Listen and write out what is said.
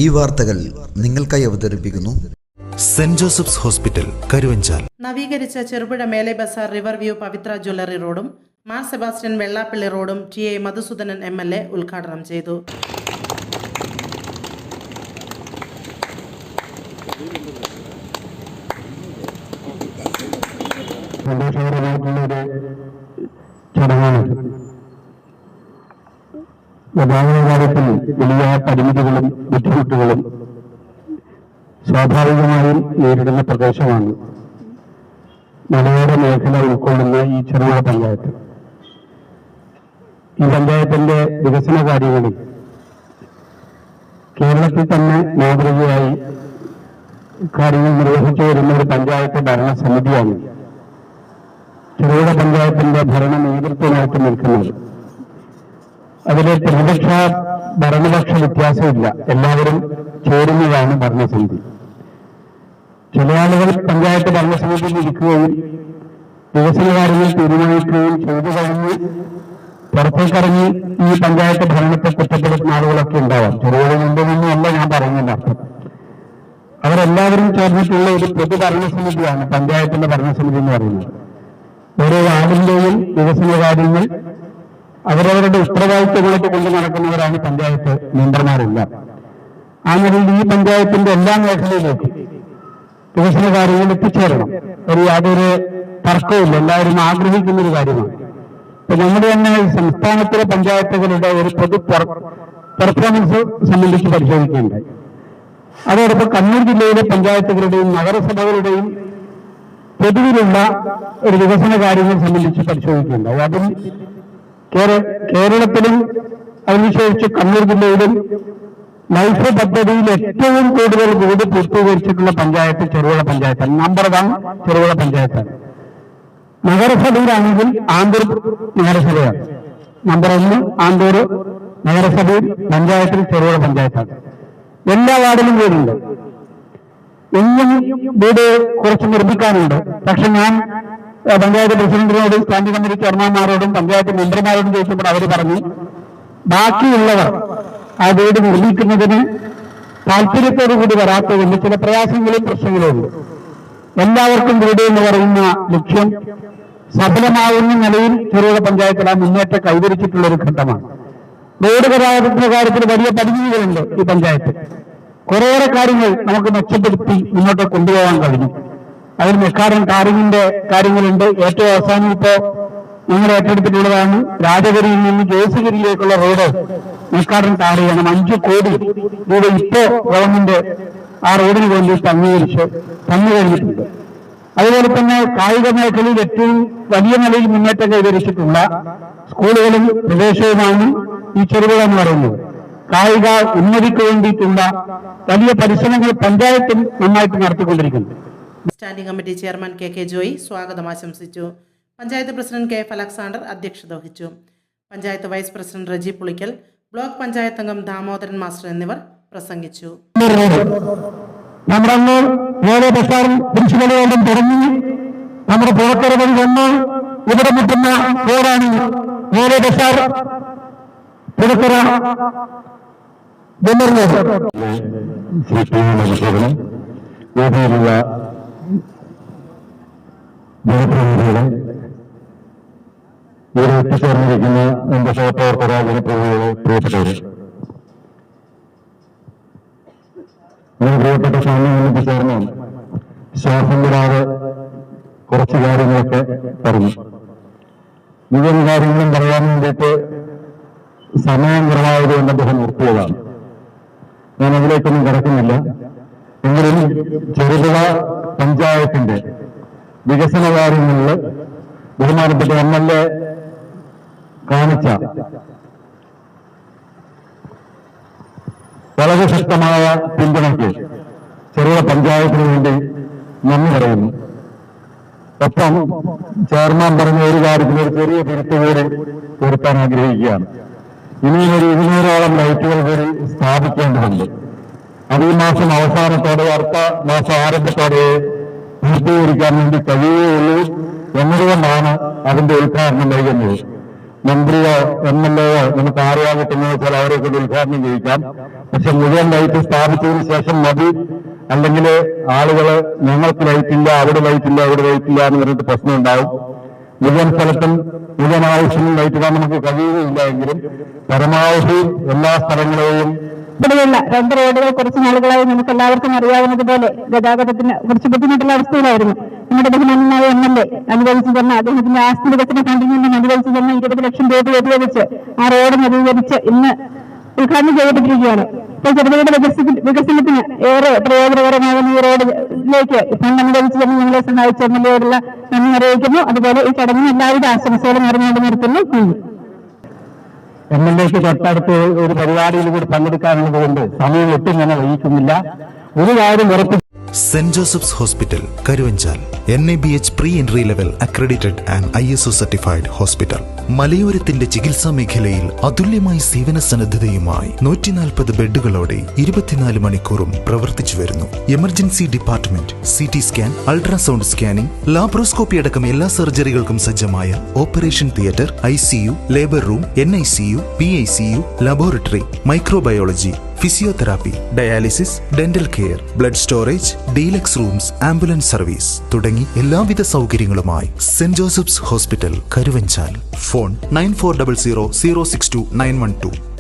ഈ വാർത്തകൾ നിങ്ങൾക്കായി അവതരിപ്പിക്കുന്നു സെന്റ് ജോസഫ്സ് ഹോസ്പിറ്റൽ കരുവഞ്ചാൽ. നവീകരിച്ച ചെറുപുഴ മേലെ ബസാർ റിവർ വ്യൂ പവിത്ര ജ്വല്ലറി റോഡും മാർ സെബാസ്റ്റ്യൻ വെള്ളാപ്പള്ളി റോഡും TA മധുസൂദനൻ MLA ഉദ്ഘാടനം ചെയ്തു. ഗതാഗതത്തിൽ വലിയ പരിമിതികളും ബുദ്ധിമുട്ടുകളും സ്വാഭാവികമായും നേരിടുന്ന പ്രദേശമാണ് മലയോര മേഖല ഉൾക്കൊള്ളുന്ന ഈ ചെറുപുഴ പഞ്ചായത്ത്. ഈ പഞ്ചായത്തിന്റെ വികസന കാര്യങ്ങളിൽ കേരളത്തിൽ തന്നെ മാതൃകയായി കാര്യങ്ങൾ നിർവഹിച്ചു വരുന്ന ഒരു പഞ്ചായത്ത് ഭരണസമിതിയാണ് ചെറുപുഴ പഞ്ചായത്തിന്റെ ഭരണ നേതൃത്വമായിട്ട് നിൽക്കുന്നത്. അതിലെ പ്രതിപക്ഷ ഭരണപക്ഷ വ്യത്യാസമില്ല, എല്ലാവരും ചേരുന്നതാണ് ഭരണസമിതി. ചില ആളുകൾ പഞ്ചായത്ത് ഭരണസമിതിയിൽ ഇരിക്കുകയും വികസന കാര്യങ്ങൾ തീരുമാനിക്കുകയും ചെയ്തു കഴിഞ്ഞ് പുറത്തേക്കിറങ്ങി ഈ പഞ്ചായത്ത് ഭരണത്തെ കുറ്റപ്പെടുത്തുന്ന ആളുകളൊക്കെ ഉണ്ടാവാം. ചെറുപുഴ മുമ്പൊന്നുമല്ല ഞാൻ പറയുന്നതിന്റെ അർത്ഥം. അവരെല്ലാവരും ചേർന്നിട്ടുള്ള ഒരു പൊതു ഭരണസമിതിയാണ് പഞ്ചായത്തിന്റെ ഭരണസമിതി എന്ന് പറയുന്നത്. ഓരോ വാർഡിന്റെയും വികസന കാര്യങ്ങൾ അവരവരുടെ ഉത്തരവാദിത്വങ്ങളൊക്കെ കൊണ്ട് നടക്കുന്നവരാണ് പഞ്ചായത്ത് മെമ്പർമാരെല്ലാം. ആ നിലയിൽ ഈ പഞ്ചായത്തിന്റെ എല്ലാ മേഖലയിലേക്കും വികസന കാര്യങ്ങൾ എത്തിച്ചേരണം. യാതൊരു തർക്കവുമില്ല, എല്ലാവരും ആഗ്രഹിക്കുന്ന ഒരു കാര്യമാണ്. ഇപ്പൊ നമ്മുടെ തന്നെ സംസ്ഥാനത്തിലെ പഞ്ചായത്തുകളുടെ ഒരു പൊതു പെർഫോമൻസ് സംബന്ധിച്ച് പരിശോധിക്കുകയുണ്ടായി. അതോടൊപ്പം കണ്ണൂർ ജില്ലയിലെ പഞ്ചായത്തുകളുടെയും നഗരസഭകളുടെയും പൊതുവിലുള്ള ഒരു വികസന കാര്യങ്ങൾ സംബന്ധിച്ച് പരിശോധിക്കുകയുണ്ടായി. അതിൽ കേരളത്തിലും അതിനുശേഷിച്ച് കണ്ണൂർ ജില്ലയിലും ലൈഫ് പദ്ധതിയിൽ ഏറ്റവും കൂടുതൽ വീട് പൂർത്തീകരിച്ചിട്ടുള്ള പഞ്ചായത്ത് ചെറുപുഴ പഞ്ചായത്താണ്. നമ്പർ 1 ചെറുപുഴ പഞ്ചായത്താണ്. നഗരസഭയിലാണെങ്കിൽ ആന്തൂർ നഗരസഭയാണ്. നമ്പർ 1 ആന്തൂർ നഗരസഭയിൽ പഞ്ചായത്തിൽ ചെറുപുഴ പഞ്ചായത്താണ്. എല്ലാ വാർഡിലും വീടുണ്ട്. ഇന്നും വീട് കുറച്ച് നിർമ്മിക്കാനുണ്ട്. പക്ഷെ ഞാൻ പഞ്ചായത്ത് പ്രസിഡന്റിനോടും സ്റ്റാൻഡിംഗ് കമ്മിറ്റി ചെയർമാൻമാരോടും പഞ്ചായത്ത് മെമ്പർമാരോടും ചോദിച്ചപ്പോൾ അവർ പറഞ്ഞു, ബാക്കിയുള്ളവർ ആ വീട് നിർമ്മിക്കുന്നതിന് താല്പര്യത്തോടുകൂടി വരാത്തതിന് ചില പ്രയാസങ്ങളും പ്രശ്നങ്ങളും ഉണ്ട്. എല്ലാവർക്കും വീട് എന്ന് പറയുന്ന ലക്ഷ്യം സഫലമാവുന്ന നിലയിൽ ചെറുപുഴ പഞ്ചായത്തിൽ ആ മുന്നേറ്റം കൈവരിച്ചിട്ടുള്ള ഒരു ഘട്ടമാണ്. റോഡ് ഗതാഗതത്തിന്റെ കാര്യത്തിൽ വലിയ പരിമിതികളുണ്ട് ഈ പഞ്ചായത്ത്. കുറേയേറെ കാര്യങ്ങൾ നമുക്ക് മെച്ചപ്പെടുത്തി മുന്നോട്ട് കൊണ്ടുപോകാൻ കഴിഞ്ഞു. അതിൽ മെക്കാരൻ ടാറിങ്ങിന്റെ കാര്യങ്ങളുണ്ട്. ഏറ്റവും അവസാനം ഇപ്പോ ഞങ്ങൾ ഏറ്റെടുത്തിട്ടുള്ളതാണ് രാജഗിരിയിൽ നിന്ന് ജോസിഗിരിയിലേക്കുള്ള റോഡ് മെക്കാരൻ ടാർ ചെയ്യണം. 5 കോടി രൂപ ഇപ്പോ ഗവൺമെന്റ് ആ റോഡിന് വേണ്ടിയിട്ട് തന്നു കഴിഞ്ഞിട്ടുണ്ട്. അതുപോലെ തന്നെ കായിക മേഖലയിൽ ഏറ്റവും വലിയ നിലയിൽ മുന്നേറ്റം കൈവരിച്ചിട്ടുള്ള സ്കൂളുകളും പ്രദേശവുമാണ് ഈ ചെറുപുഴ എന്ന് പറയുന്നത്. കായിക ഉന്നതിക്ക് വേണ്ടിയിട്ടുള്ള വലിയ പരിശ്രമങ്ങൾ പഞ്ചായത്തും നന്നായിട്ട് നടത്തിക്കൊണ്ടിരിക്കുന്നു. Standing committee chairman KK Joy സ്വാഗതം ആശംസിച്ചു. പഞ്ചായത്ത് പ്രസിഡന്റ് KF അലക്സാണ്ടർ അധ്യക്ഷത വഹിച്ചു. Panchayat vice president Reji Pulickal, block panchayat അംഗം ദാമോദരൻ മാസ്റ്റർ എന്നിവർ പ്രസംഗിച്ചു. നമ്മുടെ ബസാറും പ്രിൻസിപ്പലുകളും തുടങ്ങി നമ്മുടെ പുറത്തിറങ്ങി വന്ന് ഇവിടെ മുട്ടുന്ന റോഡാണ് ഓരോ ബസാർ പുറത്തിറ വേദിയിലുള്ള ജനപ്രതിനിധികളെ, ഇവിടെ എത്തിച്ചേർന്നിരിക്കുന്ന എന്റെ സഹപ്രവർത്തക ജനപ്രതിനിധികളെ, പ്രിയപ്പെട്ടവരെ, പ്രിയപ്പെട്ട സ്വാമി എത്തിച്ചേർന്ന് ശ്വാസം വിടാതെ കുറച്ച് കാര്യങ്ങളൊക്കെ പറഞ്ഞു. മുഴുവൻ കാര്യങ്ങളും പറയാൻ വേണ്ടിയിട്ട് സമയം കുറവായതുകൊണ്ട് അദ്ദേഹം നിർത്തിയതാണ്. ഞാൻ അതിലേക്കൊന്നും കിടക്കുന്നില്ല. എങ്കിലും ചെറുപുഴ പഞ്ചായത്തിന്റെ വികസന കാര്യങ്ങളിൽ ബഹുമാനപ്പെട്ട MLA കാണിച്ച വളരെ ശക്തമായ പിന്തുണയ്ക്ക് ചെറുപുഴ പഞ്ചായത്തിന് വേണ്ടി നന്ദി പറയുന്നു. ഒപ്പം ചെയർമാൻ പറഞ്ഞ ഒരു കാര്യത്തിൽ ഒരു ചെറിയ തിരുത്തുകൂടി വരുത്താൻ ആഗ്രഹിക്കുകയാണ്. ഇനിയും ഒരു 200ഓളം ലൈറ്റുകൾ കൂടി സ്ഥാപിക്കേണ്ടതുണ്ട്. അത് ഈ മാസം അവസാനത്തോടെ അടുത്ത മാസം ആരംഭത്തോടെ പൂർത്തീകരിക്കാൻ വേണ്ടി കഴിയുകയുള്ളൂ എന്നതുകൊണ്ടാണ് അതിന്റെ ഉദ്ഘാടനം വൈകുന്നത്. മന്ത്രിയോ MLA യോ നമുക്ക് അറിയാൻ കിട്ടുന്നത് വെച്ചാൽ അവരെ കൊണ്ട് ഉദ്ഘാടനം ചെയ്യിക്കാം. പക്ഷെ മുഴുവൻ ലൈറ്റ് സ്ഥാപിച്ചതിന് ശേഷം മതി, അല്ലെങ്കിൽ ആളുകൾ ഞങ്ങൾക്ക് ലൈറ്റില്ല, അവിടെ ലൈറ്റില്ല, ഇവിടെ ലൈറ്റില്ല എന്ന് പറഞ്ഞിട്ട് പ്രശ്നം ഉണ്ടാവും. മുഴുവൻ സ്ഥലത്തും മുഴുവൻ ആവശ്യങ്ങളും ലൈറ്റിടാൻ നമുക്ക് കഴിയുകയില്ല എങ്കിലും പരമാവധി എല്ലാ സ്ഥലങ്ങളെയും ഇവിടെയുള്ള 2 റോഡുകൾ കുറച്ച് നാളുകളായി നമുക്ക് എല്ലാവർക്കും അറിയാവുന്നതുപോലെ ഗതാഗതത്തിന് കുറച്ച് ബുദ്ധിമുട്ടുള്ള അവസ്ഥയിലായിരുന്നു. നമ്മുടെ ബഹുമാനായ MLA അനുവദിച്ചു തന്ന അദ്ദേഹത്തിന്റെ ആസ്തി വികസന ഫണ്ടിൽ നിന്നും അനുവദിച്ചു തന്ന 20 ലക്ഷം രൂപ ഉപയോഗിച്ച് ആ റോഡ് നവീകരിച്ച് ഇന്ന് ഉദ്ഘാടനം ചെയ്യപ്പെട്ടിരിക്കുകയാണ്. ഇപ്പോൾ ചെറുകിട വികസനത്തിന് ഏറെ പ്രയോജനകരമാകുന്ന ഈ റോഡിലേക്ക് ഫണ്ട് അനുവദിച്ചു തന്നെ ഞങ്ങളെ സഹായിച്ച MLA-യോടുള്ള നന്ദി അറിയിക്കുന്നു. അതുപോലെ ഈ ചടങ്ങിന് എല്ലാവിധ ആശംസകളും അറിഞ്ഞുകൊണ്ട് നിർത്തുന്നു. MLA-ക്ക് തൊട്ടടുത്ത് ഒരു പരിപാടിയിൽ കൂടി പങ്കെടുക്കാനുള്ളത് കൊണ്ട് സമയം ഒട്ടും തന്നെ വഹിക്കുന്നില്ല. ഒരു കാര്യം ഉറപ്പ്, saint Joseph's hospital Karuvanchal NABH pre entry level accredited and ISO certified hospital. മലയോരത്തിന്റെ ചികിത്സാ മേഖലയിൽ അതുല്യമായ സേവന സന്നദ്ധതയുമായി 140 ബെഡുകളോടെ 24 മണിക്കൂറും പ്രവർത്തിച്ചു വരുന്നു. Emergency department, CT scan, ultrasound scanning, laparoscopy അടക്കം എല്ലാ സർജറികൾക്കും സജ്ജമായ operation theatre, ICU, labour room, NICU, PICU, laboratory, microbiology, physiotherapy, dialysis, dental care, blood storage, deluxe rooms, ambulance service തുടങ്ങി എല്ലാവിധ സൗകര്യങ്ങളുമായി saint Joseph's hospital Karuvanchal. Phone 9400 062 912.